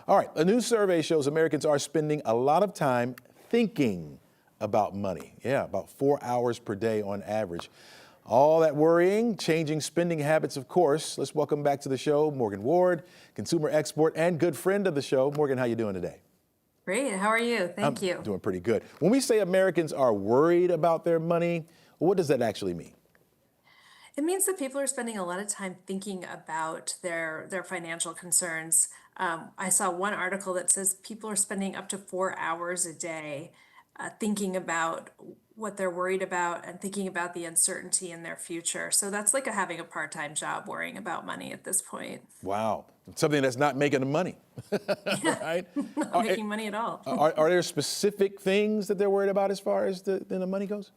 All right, a new survey shows Americans are spending a lot of time thinking about money. Yeah, about 4 hours per day on average. All that worrying, changing spending habits, of course. Let's welcome back to the show Morgan Ward, consumer expert and good friend of the show. Morgan, how you doing today? Great. How are you? Thank you. Doing pretty good. When we say Americans are worried about their money, what does that actually mean? It means that people are spending a lot of time thinking about their financial concerns. I saw one article that says people are spending up to 4 hours a day thinking about what they're worried about and thinking about the uncertainty in their future. So that's like having a part-time job worrying about money at this point. Wow, something that's not making them money, Yeah, right? not Are, making money at all. are there specific things that they're worried about as far as the money goes?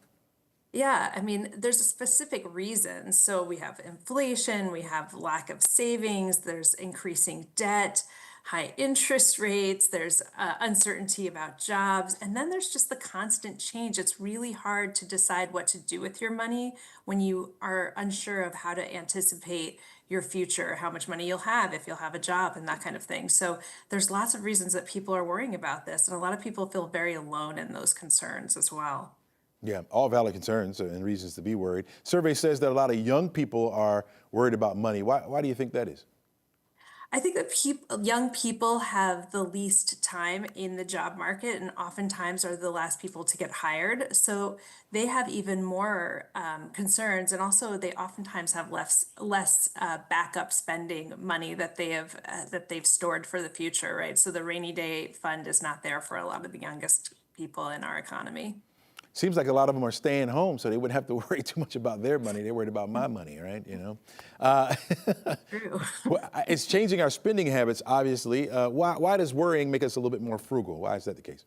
Yeah, I mean, there's a specific reason. So we have inflation, we have lack of savings, there's increasing debt, high interest rates, there's uncertainty about jobs, and then there's just the constant change. It's really hard to decide what to do with your money when you are unsure of how to anticipate your future, how much money you'll have, if you'll have a job, and that kind of thing. So there's lots of reasons that people are worrying about this, and a lot of people feel very alone in those concerns as well. Yeah, all valid concerns and reasons to be worried. Survey says that a lot of young people are worried about money. Why do you think that is? I think that young people have the least time in the job market and oftentimes are the last people to get hired. So they have even more concerns, and also they oftentimes have less backup spending money that they've stored for the future, right? So the rainy day fund is not there for a lot of the youngest people in our economy. Seems like a lot of them are staying home, so they wouldn't have to worry too much about their money. They're worried about my money, right? Uh, True. well, it's changing our spending habits, obviously. Why does worrying make us a little bit more frugal? Why is that the case?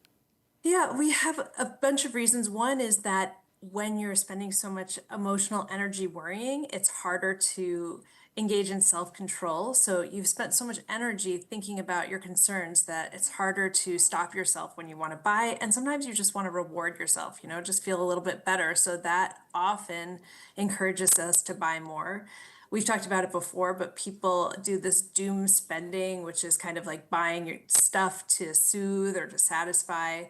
Yeah, we have a bunch of reasons. One is that when you're spending so much emotional energy worrying, it's harder to engage in self-control. So you've spent so much energy thinking about your concerns that it's harder to stop yourself when you want to buy. And sometimes you just want to reward yourself, just feel a little bit better. So that often encourages us to buy more. We've talked about it before, but people do this doom spending, which is kind of like buying your stuff to soothe or to satisfy,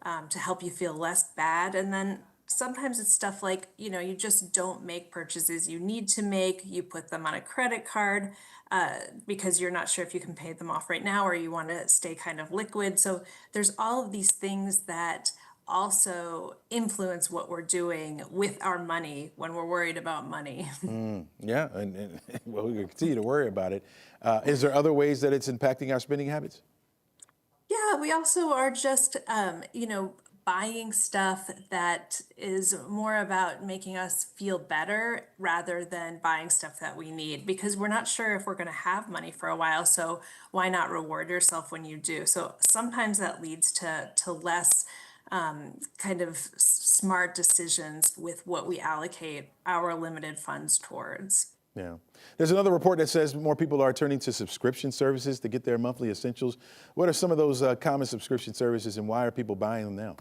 to help you feel less bad. And then sometimes it's stuff like, you just don't make purchases you need to make. You put them on a credit card because you're not sure if you can pay them off right now or you want to stay kind of liquid. So there's all of these things that also influence what we're doing with our money when we're worried about money. Yeah, and well, we continue to worry about it. Is there other ways that it's impacting our spending habits? Yeah, we also are just, buying stuff that is more about making us feel better rather than buying stuff that we need because we're not sure if we're going to have money for a while. So why not reward yourself when you do? So sometimes that leads to less kind of smart decisions with what we allocate our limited funds towards. Yeah. There's another report that says more people are turning to subscription services to get their monthly essentials. What are some of those common subscription services and why are people buying them now?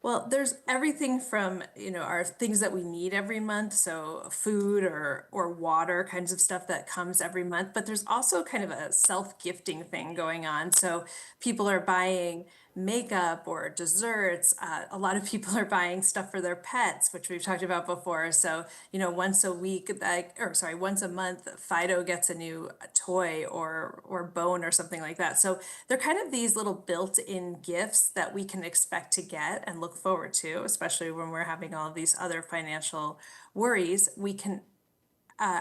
Well, there's everything from, our things that we need every month, so food or water kinds of stuff that comes every month, but there's also kind of a self-gifting thing going on. So people are buying makeup or desserts. A lot of people are buying stuff for their pets, which we've talked about before. So, once a week, once a month, Fido gets a new toy or bone or something like that. So they're kind of these little built-in gifts that we can expect to get and look forward to, especially when we're having all of these other financial worries. We can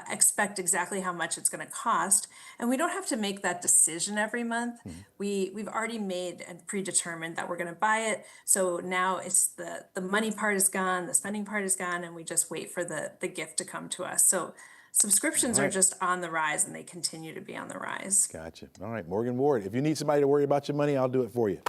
expect exactly how much it's going to cost, and we don't have to make that decision every month. We've already made and predetermined that we're going to buy it. So now it's the money part is gone, the spending part is gone, and we just wait for the gift to come to us. So All subscriptions are right. just on the rise, and they continue to be on the rise. Gotcha. All right, Morgan Ward. If you need somebody to worry about your money, I'll do it for you.